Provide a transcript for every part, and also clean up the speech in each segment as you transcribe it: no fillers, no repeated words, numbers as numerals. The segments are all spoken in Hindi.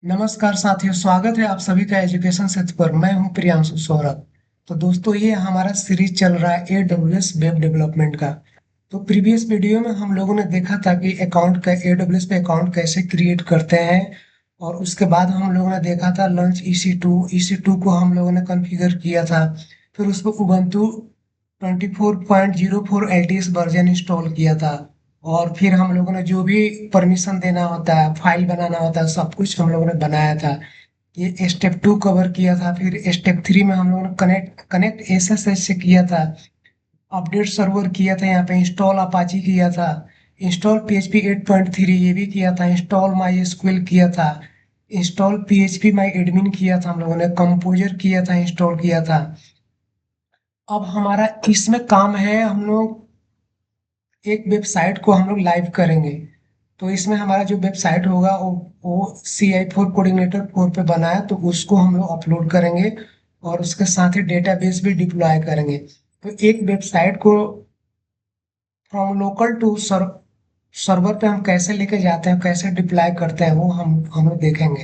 नमस्कार साथियों, स्वागत है आप सभी का एजुकेशन सत्र पर। मैं हूं प्रियांशु सौरभ। तो दोस्तों, ये हमारा सीरीज चल रहा है AWS वेब डेवलपमेंट का। तो प्रीवियस वीडियो में हम लोगों ने देखा था कि अकाउंट का AWS पे अकाउंट कैसे क्रिएट करते हैं। और उसके बाद हम लोगों ने देखा था लॉन्च EC2 को हम लोगों ने कॉन्फ़िगर किया था। फिर उस पर उबंटू 24.04 LTS वर्जन इंस्टॉल किया था। और फिर हम लोगों ने जो भी परमिशन देना होता है, फाइल बनाना होता है, सब कुछ हम लोगों ने बनाया था। ये स्टेप 2 कवर किया था। फिर स्टेप 3 में हम लोगों ने कनेक्ट कनेक्ट SSH से किया था। अपडेट सर्वर किया था, यहाँ पे इंस्टॉल अपाची किया था। इंस्टॉल PHP 8.3 ये भी किया था। इंस्टॉल माई SQL किया था। इंस्टॉल PHP माई एडमिन किया था। हम लोगों ने कंपोजर किया था, इंस्टॉल किया था। अब हमारा इसमें काम है, हम लोग एक वेबसाइट को हम लोग लाइव करेंगे। तो इसमें हमारा जो वेबसाइट होगा वो CI4 कोऑर्डिनेटर 4 पे बना है, तो उसको हम लोग अपलोड करेंगे। और उसके साथ ही डेटाबेस भी डिप्लॉय करेंगे। तो एक वेबसाइट को फ्रॉम लोकल टू सर्वर पे हम कैसे लेके जाते हैं, कैसे डिप्लॉय करते हैं, वो हम लोग देखेंगे।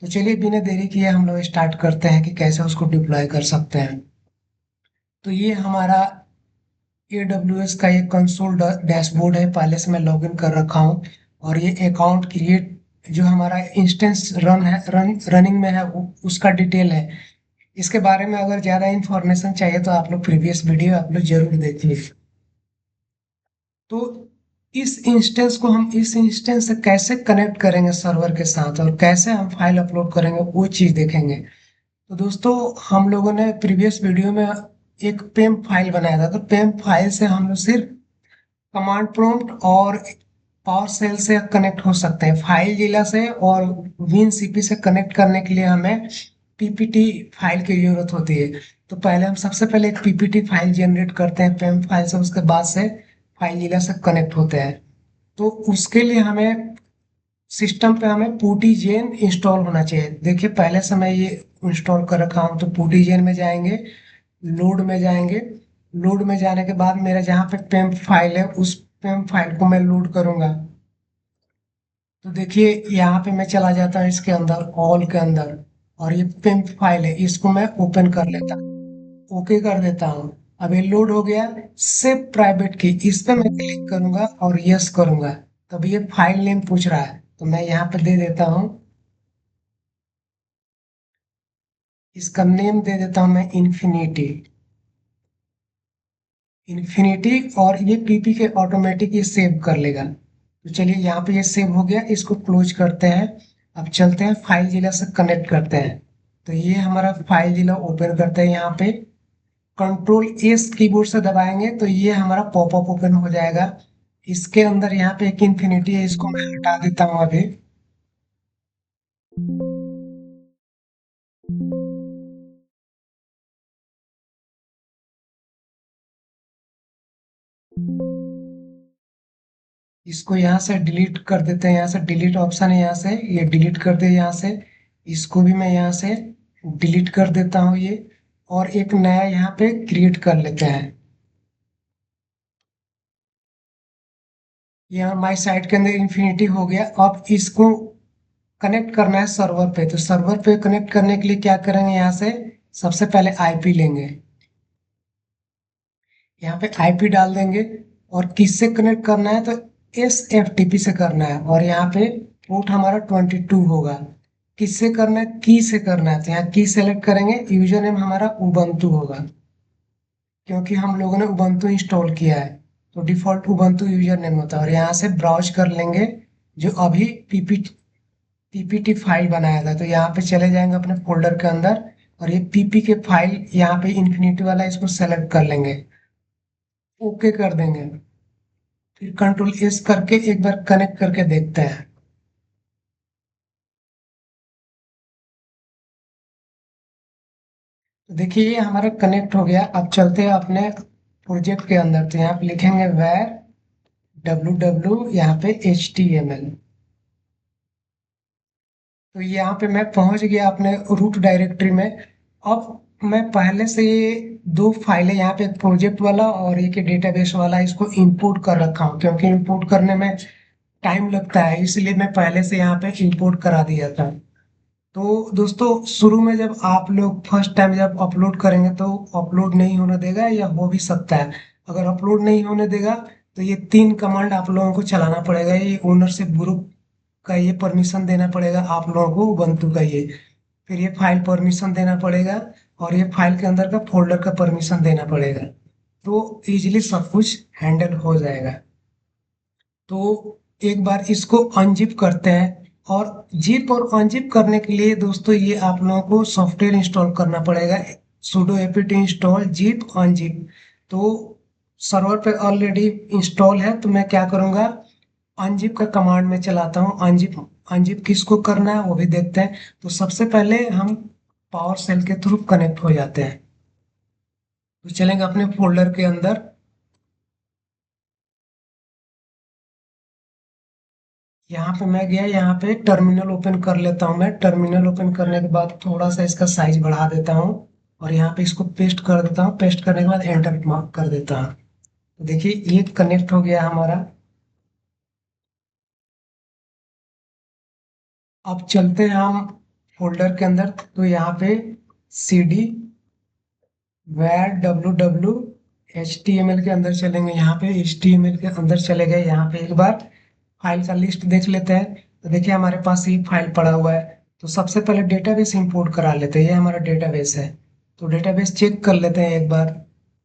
तो चलिए बिना देरी किए हम लोग स्टार्ट करते हैं कि कैसे उसको डिप्लॉय कर सकते हैं। तो ये हमारा AWS का एक कंसोल डैशबोर्ड है, पहले से मैं लॉगिन कर रखा हूँ। और ये अकाउंट क्रिएट जो हमारा इंस्टेंस रनिंग में है उसका डिटेल है। इसके बारे में अगर ज़्यादा इंफॉर्मेशन चाहिए तो आप लोग प्रीवियस वीडियो आप लोग जरूर देखिए। तो इस इंस्टेंस से कैसे कनेक्ट करेंगे सर्वर के साथ और कैसे हम फाइल अपलोड करेंगे, वो चीज़ देखेंगे। तो दोस्तों, हम लोगों ने प्रीवियस वीडियो में एक पेम फाइल बनाया था। तो पेम फाइल से हम लोग सिर्फ कमांड प्रॉम्प्ट और पावर सेल से कनेक्ट हो सकते हैं, फाइल जिला से। और विन सीपी से कनेक्ट करने के लिए हमें पीपीटी फाइल की जरूरत होती है। तो पहले हम सबसे पहले एक पीपीटी फाइल जनरेट करते हैं पेम फाइल से, उसके बाद से फाइल जिला से कनेक्ट होते हैं। तो उसके लिए हमें सिस्टम पे हमें PuTiGen इंस्टॉल होना चाहिए। देखिए, पहले से मैं ये इंस्टॉल कर रखा हूँ। तो PuTiGen में जाएंगे, लोड में जाएंगे। लोड में जाने के बाद मेरा जहाँ पे पेम फाइल है उस पेम फाइल को मैं लोड करूंगा। तो देखिए, यहाँ पे मैं चला जाता हूँ इसके अंदर, ऑल के अंदर। और ये पेम फाइल है, इसको मैं ओपन कर लेता हूँ, ओके कर देता हूँ। अब ये लोड हो गया। सेव प्राइवेट की, इस पे मैं क्लिक करूंगा और यस करूंगा। तब ये फाइल नेम पूछ रहा है, तो मैं यहाँ पे दे देता हूँ, इसका नेम दे देता हूँ मैं इन्फिनिटी। इन्फिनिटी। और ये पीपी के ऑटोमेटिक ये सेव कर लेगा। तो चलिए, यहाँ पे ये सेव हो गया, इसको क्लोज करते हैं। अब चलते हैं फाइल जिला से कनेक्ट करते हैं। तो ये हमारा फाइल जिला ओपन करते हैं। यहाँ पे Ctrl+S कीबोर्ड से दबाएंगे तो ये हमारा पॉपअप ओपन हो जाएगा। इसके अंदर यहाँ पे एक इन्फिनिटी है, इसको मैं हटा देता हूँ अभी। इसको यहाँ से डिलीट कर देते हैं। यहाँ से डिलीट ऑप्शन है, यहाँ से ये डिलीट कर दे यहाँ से। इसको भी मैं यहाँ से डिलीट कर देता हूँ ये। और एक नया यहाँ पे क्रिएट कर लेते हैं। यहाँ माई साइट के अंदर इन्फिनिटी हो गया। अब इसको कनेक्ट करना है सर्वर पे। तो सर्वर पे कनेक्ट करने के लिए क्या करेंगे, यहाँ से सबसे पहले आईपी लेंगे। यहाँ पे आईपी डाल देंगे। और किससे कनेक्ट करना है, तो SFTP से करना है। और यहाँ पे पोर्ट हमारा 22 होगा। किससे करना है, की से करना है। तो यहाँ की सेलेक्ट करेंगे, यूजर नेम हमारा उबंटू होगा, क्योंकि हम लोगों ने उबंटू इंस्टॉल किया है। तो डिफॉल्ट उबंटू यूजर नेम होता है। और यहाँ से ब्राउज कर लेंगे जो अभी पीपीटी फाइल बनाया था। तो यहाँ पे चले जाएंगे अपने फोल्डर के अंदर। और ये पीपी के फाइल यहाँ पे इन्फिनिटी वाला, इसको सेलेक्ट कर लेंगे, ओके कर देंगे। फिर Ctrl+S करके एक बार कनेक्ट करके देखते हैं। तो देखिए, ये हमारा कनेक्ट हो गया। अब चलते हैं अपने प्रोजेक्ट के अंदर। तो यहाँ पे लिखेंगे where www, यहाँ पे HTML। तो यहाँ पे मैं पहुंच गया अपने रूट डायरेक्टरी में। अब मैं पहले से ये दो फाइलें, यहाँ पे एक प्रोजेक्ट वाला और एक डेटाबेस वाला, इसको इंपोर्ट कर रखा हूँ, क्योंकि इंपोर्ट करने में टाइम लगता है, इसलिए मैं पहले से यहाँ पे इंपोर्ट करा दिया था। तो दोस्तों, शुरू में जब आप लोग फर्स्ट टाइम जब अपलोड करेंगे तो अपलोड नहीं होने देगा, या हो भी सकता है। अगर अपलोड नहीं होने देगा तो ये 3 कमांड आप लोगों को चलाना पड़ेगा। ये ओनरशिप ग्रुप का ये परमिशन देना पड़ेगा आप लोगों को, उबंटू का ये। फिर ये फाइल परमिशन देना पड़ेगा, और ये फाइल के अंदर का फोल्डर का परमिशन देना पड़ेगा। तो इजीली सब कुछ हैंडल हो जाएगा। तो एक बार इसको अनजिप करते हैं। और जिप और अनजिप करने के लिए दोस्तों, ये आप लोगों को सॉफ्टवेयर इंस्टॉल करना पड़ेगा। sudo apt install zip unzip. तो सर्वर पे ऑलरेडी इंस्टॉल है, तो मैं क्या करूंगा, अनजिप का कमांड में चलाता हूँ। अनजिप अनजिप किसको करना है वो भी देखते हैं। तो सबसे पहले हम पावर सेल के थ्रू कनेक्ट हो जाते हैं। तो चलेंगे अपने फोल्डर के अंदर। यहाँ पे मैं गया, यहाँ पे टर्मिनल ओपन कर लेता हूँ। मैं टर्मिनल ओपन करने के बाद थोड़ा सा इसका साइज बढ़ा देता हूँ, और यहाँ पे इसको पेस्ट कर देता हूँ। पेस्ट करने के बाद एंटर मार्क कर देता हूँ। तो देखिए ये कनेक्ट हो गया हमारा। अब चलते हैं हम फोल्डर के अंदर। तो यहाँ पे सी डी वैर HTML के अंदर चलेंगे। यहाँ पे HTML के अंदर चले गए। यहाँ पे एक बार फाइल का लिस्ट देख लेते हैं। तो देखिए हमारे पास ये फाइल पड़ा हुआ है। तो सबसे पहले डेटाबेस इंपोर्ट करा लेते हैं। ये हमारा डेटाबेस है। तो डेटाबेस चेक कर लेते हैं एक बार।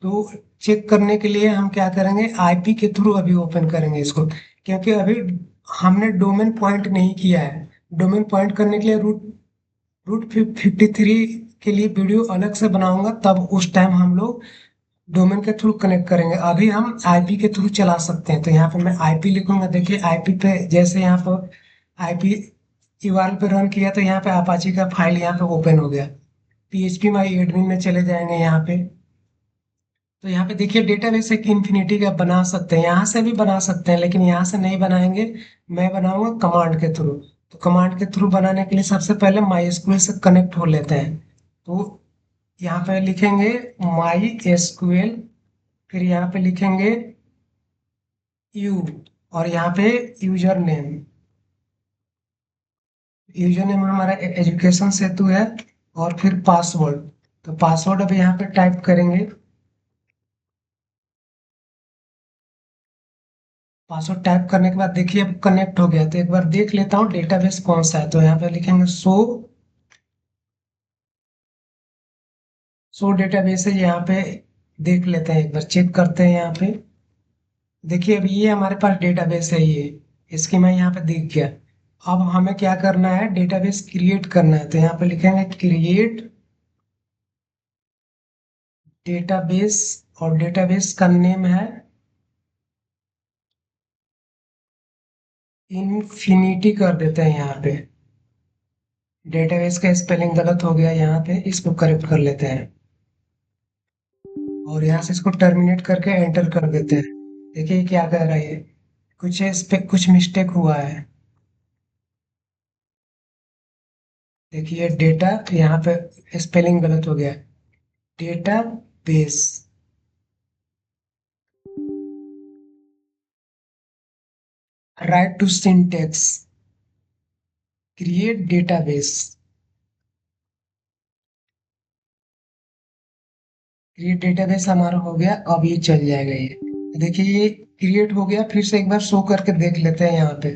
तो चेक करने के लिए हम क्या करेंगे, आईपी के थ्रू अभी ओपन करेंगे इसको, क्योंकि अभी हमने डोमेन पॉइंट नहीं किया है। डोमेन पॉइंट करने के लिए रूट 53 के लिए वीडियो अलग से बनाऊंगा, तब उस टाइम हम लोग डोमेन के थ्रू कनेक्ट करेंगे। अभी हम आईपी के थ्रू चला सकते हैं। तो यहाँ पे मैं आईपी लिखूंगा। देखिए आईपी पे जैसे यहाँ पर आईपी यूआरएल पे रन किया, तो यहाँ पे अपाची का फाइल यहाँ पे ओपन हो गया। पीएचपी माई एडमिन में चले जाएंगे यहाँ पे। तो यहाँ पे देखिए डेटाबेस एक इन्फिनिटी का बना सकते हैं, यहाँ से भी बना सकते हैं, लेकिन यहाँ से नहीं बनाएंगे। मैं बनाऊंगा कमांड के थ्रू। तो कमांड के थ्रू बनाने के लिए सबसे पहले माई एसक्यूएल से कनेक्ट हो लेते हैं। तो यहाँ पे लिखेंगे माई एसक्यूएल, फिर यहाँ पे लिखेंगे यू, और यहाँ पे यूजर नेम। यूजर नेम हमारा एजुकेशन सेतु है। और फिर पासवर्ड। तो पासवर्ड अभी यहाँ पे टाइप करेंगे। पासवर्ड टाइप करने के बाद देखिए अब कनेक्ट हो गया। तो एक बार देख लेता हूँ डेटाबेस कौन सा है। तो यहाँ पे लिखेंगे शो डेटाबेस है यहाँ पे। देख लेते हैं, एक बार चेक करते हैं यहाँ पे। देखिए अब ये हमारे पास डेटाबेस है ये। इसकी मैं यहाँ पे दिख गया। अब हमें क्या करना है, डेटाबेस क्रिएट करना है। तो यहाँ पे लिखेंगे क्रिएट डेटाबेस, और डेटाबेस का नेम है इन्फिनिटी कर देते हैं यहाँ पे। डेटाबेस का स्पेलिंग गलत हो गया यहाँ पे, इसको करेक्ट कर लेते हैं। और यहाँ से इसको टर्मिनेट करके एंटर कर देते हैं। देखिए क्या कह रहा है ये, कुछ इस पे कुछ मिस्टेक हुआ है। देखिए डेटा, यहाँ पे स्पेलिंग गलत हो गया। Data base, right to syntax, create database. Create database हमारा हो गया। अब ये चल जाएगा ये। देखिए ये क्रिएट हो गया। फिर से एक बार शो करके देख लेते हैं यहाँ पे।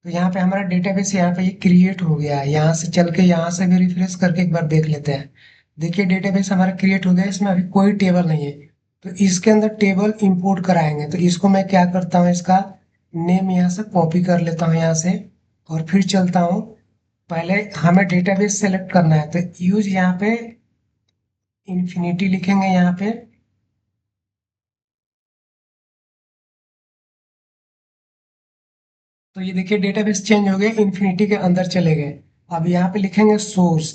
तो यहाँ पे हमारा डेटाबेस यहाँ पे ये क्रिएट हो गया है। यहाँ से चल के यहाँ से भी रिफ्रेश करके एक बार देख लेते हैं। देखिए डेटाबेस हमारा क्रिएट हो गया। इसमें अभी कोई टेबल नहीं है। तो इसके अंदर टेबल इंपोर्ट कराएंगे। तो इसको मैं क्या करता हूँ, इसका नेम यहाँ से कॉपी कर लेता हूँ यहाँ से। और फिर चलता हूँ। पहले हमें डेटाबेस सेलेक्ट करना है, तो यूज यहाँ पे इन्फिनिटी लिखेंगे यहाँ पे। तो ये देखिए डेटाबेस चेंज हो गया, इन्फिनिटी के अंदर चले गए। अब यहाँ पे लिखेंगे सोर्स।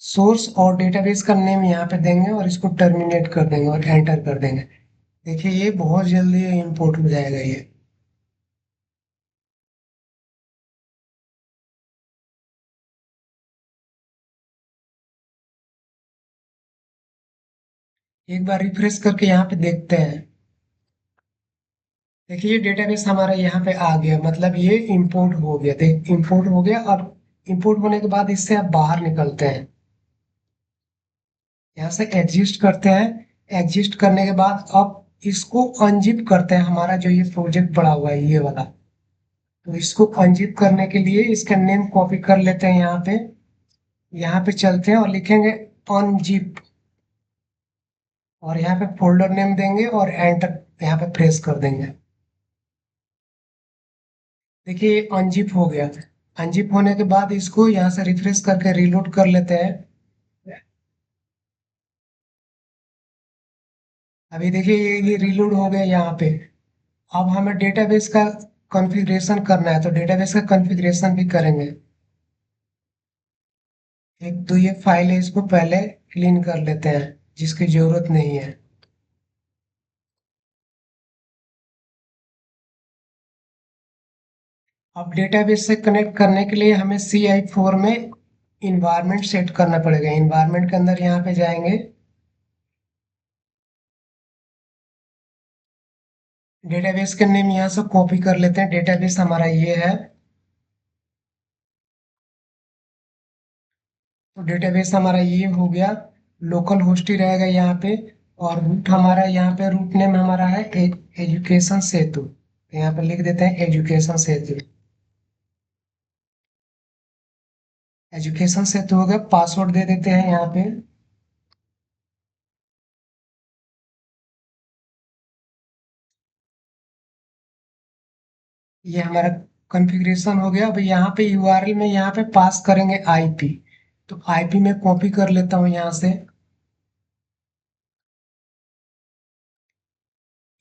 सोर्स और डेटाबेस का नेम यहाँ पे देंगे, और इसको टर्मिनेट कर देंगे और एंटर कर देंगे। देखिए ये बहुत जल्दी इंपोर्ट हो जाएगा ये। एक बार रिफ्रेश करके यहाँ पे देखते हैं। देखिए ये डेटाबेस हमारा यहाँ पे आ गया, मतलब ये इंपोर्ट हो गया, देख इंपोर्ट हो गया। और इंपोर्ट होने के बाद इससे आप बाहर निकलते हैं, यहाँ से एग्जिस्ट करते हैं। एग्जिस्ट करने के बाद अब इसको अनजिप करते हैं, हमारा जो ये प्रोजेक्ट पड़ा हुआ है ये वाला। तो इसको अनजिप करने के लिए इसका नेम कॉपी कर लेते हैं यहाँ पे। यहाँ पे चलते हैं और लिखेंगे अनजिप, और यहाँ पे फोल्डर नेम देंगे और एंटर यहाँ पे प्रेस कर देंगे। देखिए अनजिप हो गया। अनजिप होने के बाद इसको यहाँ से रिफ्रेश करके रीलोड कर लेते हैं। अभी देखिए ये रीलोड हो गया यहाँ पे। अब हमें डेटाबेस का कॉन्फ़िगरेशन करना है, तो डेटाबेस का कॉन्फ़िगरेशन भी करेंगे। एक तो ये फाइल है, इसको पहले क्लीन कर लेते हैं, जिसकी जरूरत नहीं है। अब डेटाबेस से कनेक्ट करने के लिए हमें CI4 में इन्वायरमेंट सेट करना पड़ेगा। इन्वायरमेंट के अंदर यहाँ पे जाएंगे, डेटाबेस के नेम यहाँ से कॉपी कर लेते हैं। डेटाबेस हमारा ये है, तो डेटाबेस हमारा ये हो गया। लोकल होस्ट ही रहेगा यहाँ पे। और रूट हमारा यहाँ पे, रूट नेम हमारा है एजुकेशन सेतु, तो यहाँ पे लिख देते हैं एजुकेशन सेतु। एजुकेशन सेतु हो गया। पासवर्ड दे देते हैं यहाँ पे। ये हमारा कॉन्फ़िगरेशन हो गया। अब यहाँ पे यूआरएल में यहाँ पे पास करेंगे आईपी, तो आईपी में कॉपी कर लेता हूँ यहाँ से।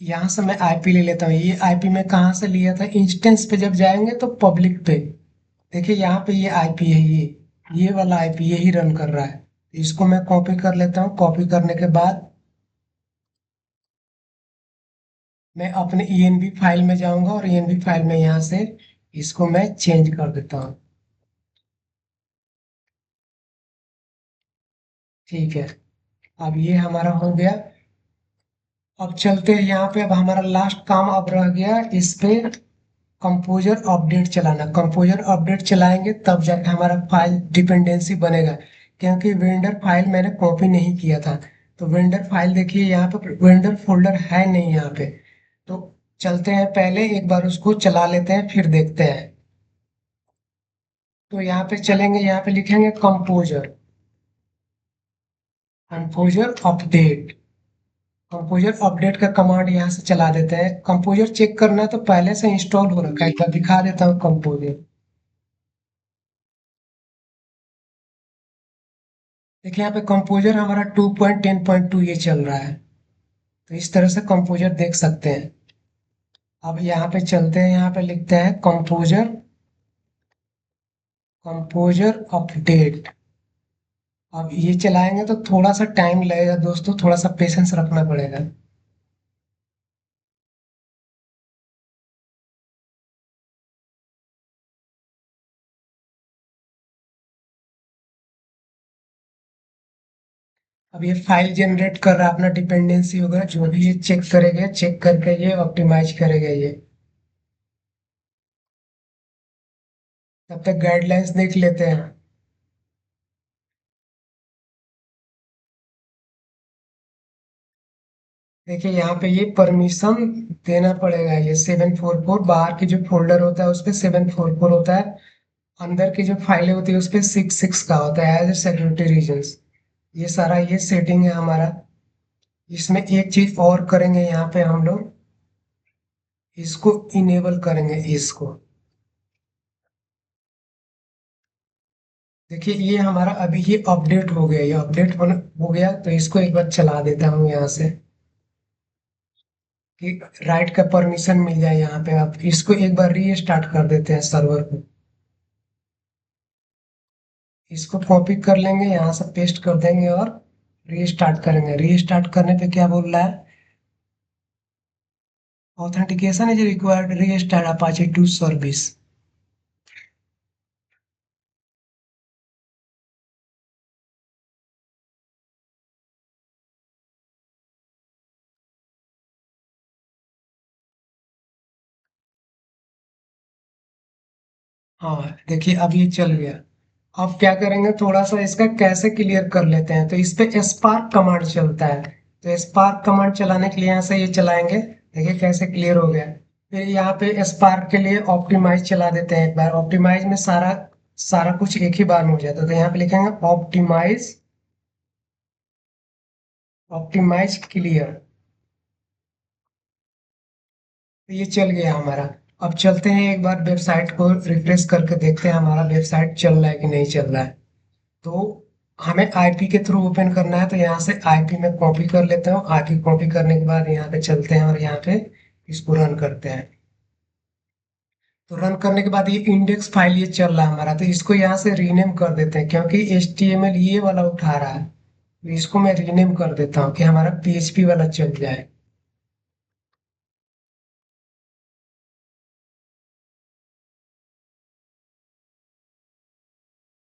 यहाँ से मैं आईपी ले लेता हूँ। ये आईपी मैं कहाँ से लिया था, इंस्टेंस पे जब जाएंगे तो पब्लिक पे, देखिए यहाँ पे ये आईपी है, ये वाला आईपी यही रन कर रहा है। इसको मैं कॉपी कर लेता हूँ। कॉपी करने के बाद मैं अपने ENB फाइल में जाऊंगा, और ENB फाइल में यहाँ से इसको मैं चेंज कर देता हूँ। ठीक है, अब ये हमारा हो गया। अब चलते हैं यहाँ पे। अब हमारा लास्ट काम अब रह गया इस पे, कंपोजर अपडेट चलाना। कंपोजर अपडेट चलाएंगे तब जाके हमारा फाइल डिपेंडेंसी बनेगा, क्योंकि वेंडर फाइल मैंने कॉपी नहीं किया था। तो वेंडर फाइल देखिए यहाँ पे वेंडर फोल्डर है नहीं यहाँ पे। तो चलते हैं, पहले एक बार उसको चला लेते हैं फिर देखते हैं। तो यहाँ पे चलेंगे, यहाँ पे लिखेंगे composer, composer update. Composer update का कमांड यहाँ से चला देते हैं। कंपोजर चेक करना है तो पहले से इंस्टॉल हो रखा है, एक बार दिखा देता हूँ कंपोजर। देखिए यहाँ पे कंपोजर हमारा 2.10.2 ये चल रहा है। तो इस तरह से कंपोजर देख सकते हैं। अब यहाँ पे चलते हैं, यहाँ पे लिखते हैं कंपोजर, कंपोजर अपडेट। अब ये चलाएंगे तो थोड़ा सा टाइम लगेगा दोस्तों, थोड़ा सा पेशेंस रखना पड़ेगा। अब ये फाइल जनरेट कर रहा है, अपना डिपेंडेंसी वगैरह जो भी ये चेक करेगा, चेक करके ये ऑप्टिमाइज करेगा ये। तब तक गाइडलाइंस देख लेते हैं। देखिए यहाँ पे ये परमिशन देना पड़ेगा। ये 744 बाहर की जो फोल्डर होता है उस पे 744 होता है, अंदर की जो फाइलें होती है उस पे 66 का होता है एज ए सिक्योरिटी रीजंस। ये सारा ये सेटिंग है हमारा। इसमें एक चीज और करेंगे यहाँ पे हम लोग, इसको इनेबल करेंगे इसको। देखिए ये हमारा अभी ये अपडेट हो गया, ये अपडेट हो गया। तो इसको एक बार चला देता हूँ यहाँ से, कि राइट का परमिशन मिल जाए यहाँ पे। अब इसको एक बार रीस्टार्ट कर देते हैं सर्वर को। इसको कॉपी कर लेंगे, यहाँ से पेस्ट कर देंगे और रीस्टार्ट करेंगे। रीस्टार्ट करने पे क्या बोल रहा है, authentication is required restart Apache to service. हाँ देखिए अब ये चल गया। अब क्या करेंगे, थोड़ा सा इसका कैसे क्लियर कर लेते हैं, तो इस पे स्पार्क कमांड चलता है। तो स्पार्क कमांड चलाने के लिए यहाँ से ये चलाएंगे, देखिए कैसे क्लियर हो गया। फिर यहाँ पे स्पार्क के लिए ऑप्टिमाइज चला देते हैं एक बार। ऑप्टिमाइज में सारा सारा कुछ एक ही बार में हो जाता है। तो यहाँ पे लिखेंगे ऑप्टिमाइज, ऑप्टिमाइज क्लियर। तो ये चल गया हमारा। अब चलते हैं एक बार वेबसाइट को रिफ्रेश करके देखते हैं हमारा वेबसाइट चल रहा है कि नहीं चल रहा है। तो हमें आईपी के थ्रू ओपन करना है, तो यहाँ से आईपी में कॉपी कर लेता हूँ। आईपी कॉपी करने के बाद यहाँ पे चलते हैं और यहाँ पे इसको रन करते हैं। तो रन करने के बाद ये इंडेक्स फाइल ये चल रहा है हमारा, तो इसको यहाँ से रीनेम कर देते हैं क्योंकि HTML ये वाला उठा रहा है। तो इसको मैं रीनेम कर देता हूँ कि हमारा PHP वाला चल जाए।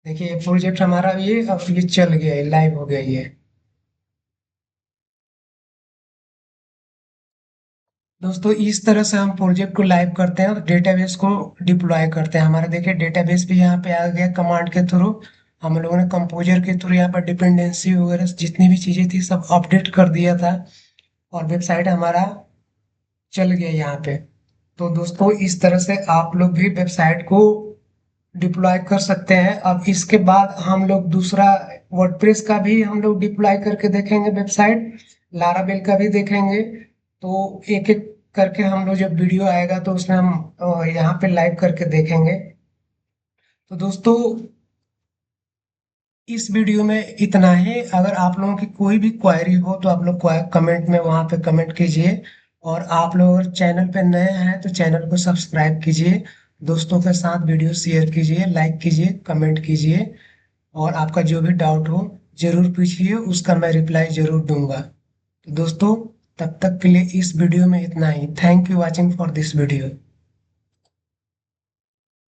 देखिए ये प्रोजेक्ट हमारा ये अब ये चल गया है, लाइव हो गया ये। दोस्तों इस तरह से हम प्रोजेक्ट को लाइव करते हैं और डेटाबेस को डिप्लॉय करते हैं। हमारा देखिए डेटाबेस भी यहाँ पे आ गया कमांड के थ्रू। हम लोगों ने कंपोजर के थ्रू यहाँ पर डिपेंडेंसी वगैरह जितनी भी चीजें थी सब अपडेट कर दिया था, और वेबसाइट हमारा चल गया यहाँ पे। तो दोस्तों इस तरह से आप लोग भी वेबसाइट को डिप्लॉय कर सकते हैं। अब इसके बाद हम लोग दूसरा वर्डप्रेस का भी हम लोग डिप्लॉय करके देखेंगे वेबसाइट, लारावेल का भी देखेंगे। तो एक एक करके हम लोग जब वीडियो आएगा तो उसमें हम यहाँ पे लाइव करके देखेंगे। तो दोस्तों इस वीडियो में इतना ही। अगर आप लोगों की कोई भी क्वेरी हो तो आप लोग कमेंट में वहाँ पे कमेंट कीजिए। और आप लोग अगर चैनल पे नए हैं तो चैनल को सब्सक्राइब कीजिए, दोस्तों के साथ वीडियो शेयर कीजिए, लाइक कीजिए, कमेंट कीजिए। और आपका जो भी डाउट हो जरूर पूछिए, उसका मैं रिप्लाई जरूर दूंगा। तो दोस्तों तब तक के लिए इस वीडियो में इतना ही। Thank you watching for this video.